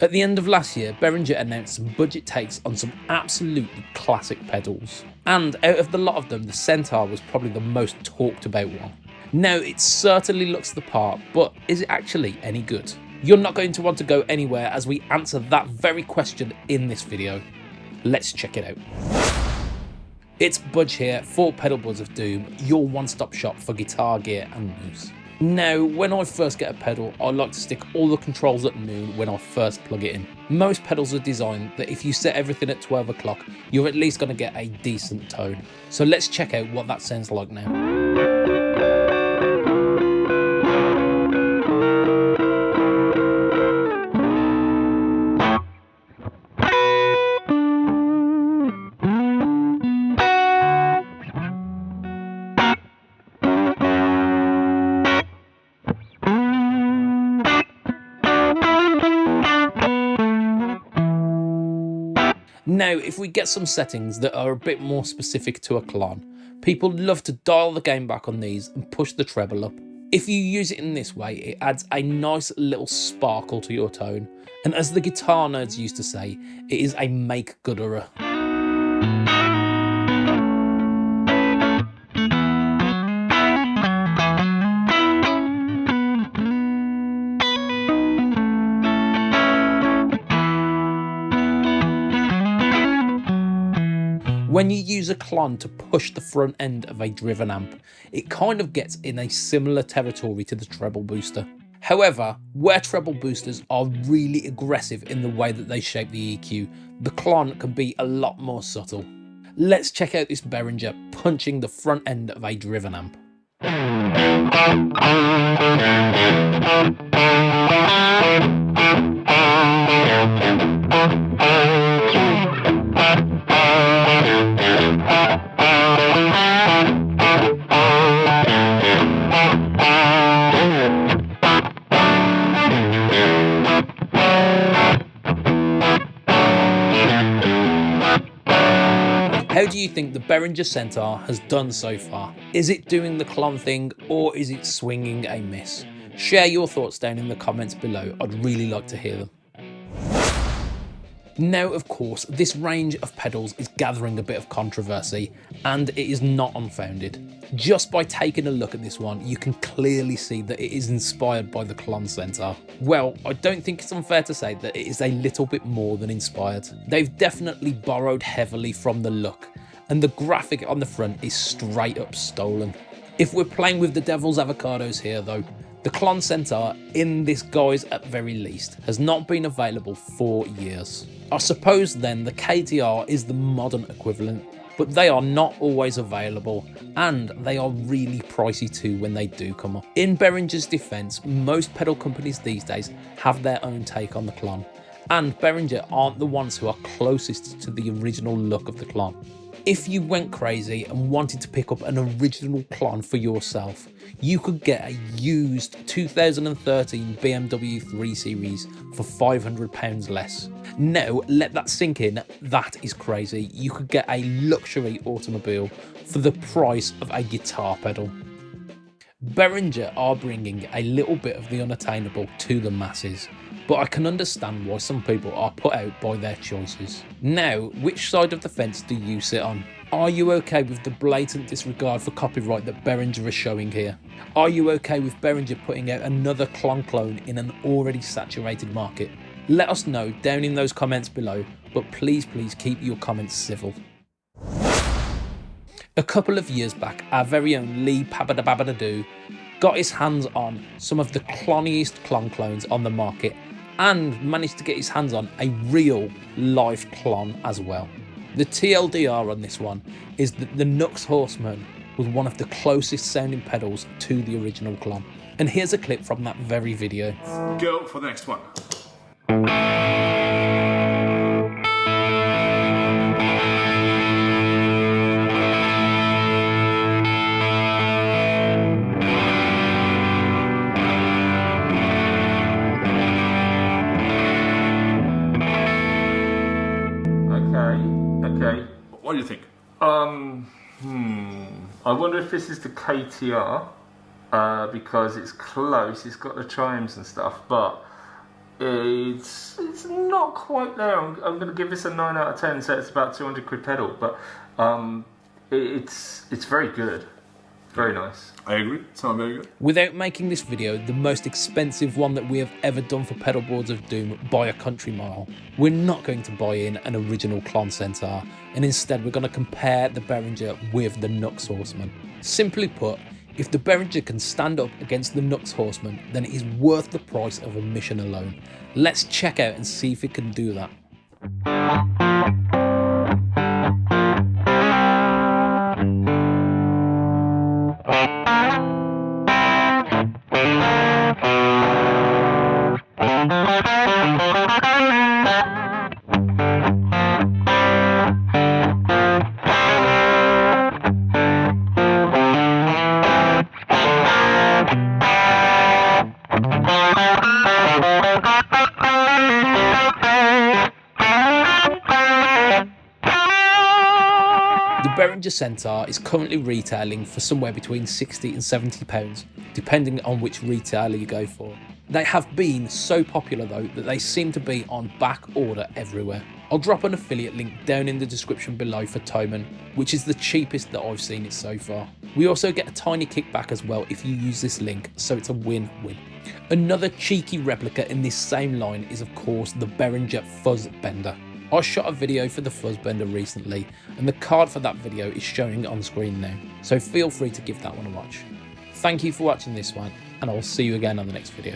At the end of last year, Behringer announced some budget takes on some absolutely classic pedals. And out of the lot of them, the Centaur was probably the most talked about one. Now, it certainly looks the part, but is it actually any good? You're not going to want to go anywhere as we answer that very question in this video. Let's check it out. It's Budge here for Pedalboards of Doom, your one-stop shop for guitar gear and news. Now, when I first get a pedal, I like to stick all the controls at noon when I first plug it in. Most pedals are designed that if you set everything at 12 o'clock, you're at least going to get a decent tone. So let's check out what that sounds like now. Now, if we get some settings that are a bit more specific to a klon, people love to dial the gain back on these and push the treble up. If you use it in this way, it adds a nice little sparkle to your tone, and as the guitar nerds used to say, it is a make-gooderer. When you use a klon to push the front end of a driven amp, it kind of gets in a similar territory to the treble booster. However, where treble boosters are really aggressive in the way that they shape the EQ, the klon can be a lot more subtle. Let's check out this Behringer punching the front end of a driven amp. How do you think the Behringer Centaur has done so far? Is it doing the klon thing or is it swinging a miss? Share your thoughts down in the comments below, I'd really like to hear them. Now, of course, this range of pedals is gathering a bit of controversy, and it is not unfounded. Just by taking a look at this one, you can clearly see that it is inspired by the klon Centaur. Well, I don't think it's unfair to say that it is a little bit more than inspired. They've definitely borrowed heavily from the look, and the graphic on the front is straight up stolen. If we're playing with the devil's avocados here though, the klon Centaur, in this guise at very least, has not been available for years. I suppose then the KTR is the modern equivalent, but they are not always available, and they are really pricey too when they do come up. In Behringer's defence, most pedal companies these days have their own take on the klon, and Behringer aren't the ones who are closest to the original look of the klon. If you went crazy and wanted to pick up an original klon for yourself, you could get a used 2013 BMW 3 Series for £500 less. Now, let that sink in, that is crazy. You could get a luxury automobile for the price of a guitar pedal. Behringer are bringing a little bit of the unattainable to the masses, but I can understand why some people are put out by their choices. Now, which side of the fence do you sit on? Are you okay with the blatant disregard for copyright that Behringer is showing here? Are you okay with Behringer putting out another klon clone in an already saturated market? Let us know down in those comments below, but please keep your comments civil. A couple of years back, our very own Lee Pabadababadoo got his hands on some of the cloniest klon clones on the market and managed to get his hands on a real live klon as well. The TLDR on this one is that the Nux Horseman was one of the closest sounding pedals to the original klon. And here's a clip from that very video. Go for the next one. Okay. What do you think? I wonder if this is the KTR because it's close. It's got the chimes and stuff, but It's not quite there. I'm going to give this a 9 out of 10. So it's about 200 quid pedal, but it's very good, very nice. I agree. Sounds very good. Without making this video the most expensive one that we have ever done for Pedalboards of Doom by a country mile, we're not going to buy in an original Klon Centaur, and instead we're going to compare the Behringer with the Nux Horseman. Simply put, if the Behringer can stand up against the Nux Horseman, then it is worth the price of admission alone. Let's check out and see if it can do that. The Behringer Centaur is currently retailing for somewhere between £60 and £70, depending on which retailer you go for. They have been so popular though that they seem to be on back order everywhere. I'll drop an affiliate link down in the description below for Hotone, which is the cheapest that I've seen it so far. We also get a tiny kickback as well if you use this link, so it's a win-win. Another cheeky replica in this same line is of course the Behringer Fuzzbender. I shot a video for the Fuzzbender recently, and the card for that video is showing on screen now, so feel free to give that one a watch. Thank you for watching this one, and I'll see you again on the next video.